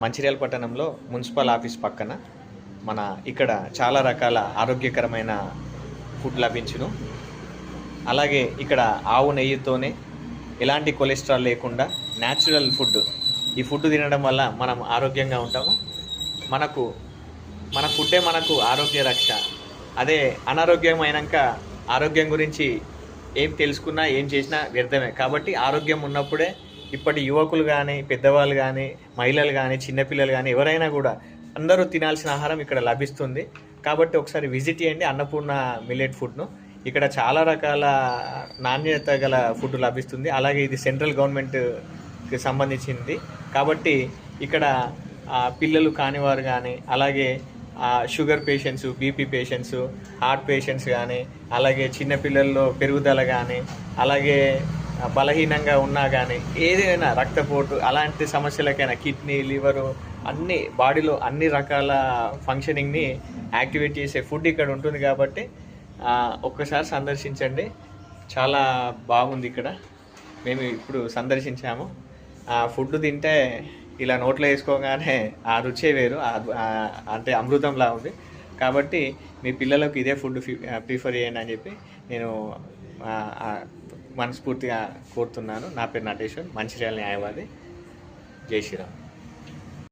మంచిర్యాల పట్టణంలో municipal office పక్కన మన ఇక్కడ చాలా రకాల ఆరోగ్యకరమైన ఫుడ్ లభించును. అలాగే ఇక్కడ ఆవు నెయ్యితోనే ఎలాంటి కొలెస్ట్రాల్ లేకుండా న్యాచురల్ ఫుడ్, ఈ ఫుడ్ తినడం వల్ల మనం ఆరోగ్యంగా ఉంటాము. మన ఫుడ్డే మనకు ఆరోగ్య రక్ష. అదే అనారోగ్యమైనాక ఆరోగ్యం గురించి ఏం తెలుసుకున్నా ఏం చేసినా వ్యర్థమే. కాబట్టి ఆరోగ్యం ఉన్నప్పుడే ఇప్పటి యువకులు కానీ, పెద్దవాళ్ళు కానీ, మహిళలు కానీ, చిన్నపిల్లలు కానీ ఎవరైనా కూడా అందరూ తినాల్సిన ఆహారం ఇక్కడ లభిస్తుంది. కాబట్టి ఒకసారి విజిట్ చేయండి అన్నపూర్ణ మిల్లెట్ ఫుడ్ను. ఇక్కడ చాలా రకాల నాణ్యత గల ఫుడ్ లభిస్తుంది. అలాగే ఇది సెంట్రల్ గవర్నమెంట్కి సంబంధించింది కాబట్టి ఇక్కడ పిల్లలు కానివారు కానీ, అలాగే sugar patients, BP patients, heart patients కానీ, అలాగే చిన్నపిల్లల్లో పెరుగుదల కానీ, అలాగే బలహీనంగా ఉన్నా కానీ, ఏదైనా రక్తపోటు అలాంటి సమస్యలకైనా, కిడ్నీ, లివరు, అన్ని బాడీలో అన్ని రకాల ఫంక్షనింగ్ని యాక్టివేట్ చేసే ఫుడ్ ఇక్కడ ఉంటుంది. కాబట్టి ఒక్కసారి సందర్శించండి. చాలా బాగుంది ఇక్కడ. మేము ఇప్పుడు సందర్శించాము. ఫుడ్ తింటే ఇలా నోట్లో వేసుకోగానే ఆ రుచే వేరు, అంటే అమృతంలా ఉంది. కాబట్టి మీ పిల్లలకు ఇదే ఫుడ్ ప్రిఫర్ చేయండి అని చెప్పి నేను మనస్ఫూర్తిగా కోరుతున్నాను. నా పేరు నటేశ్వర్, మంచిర్యాల న్యాయవాది. జై శ్రీరామ్.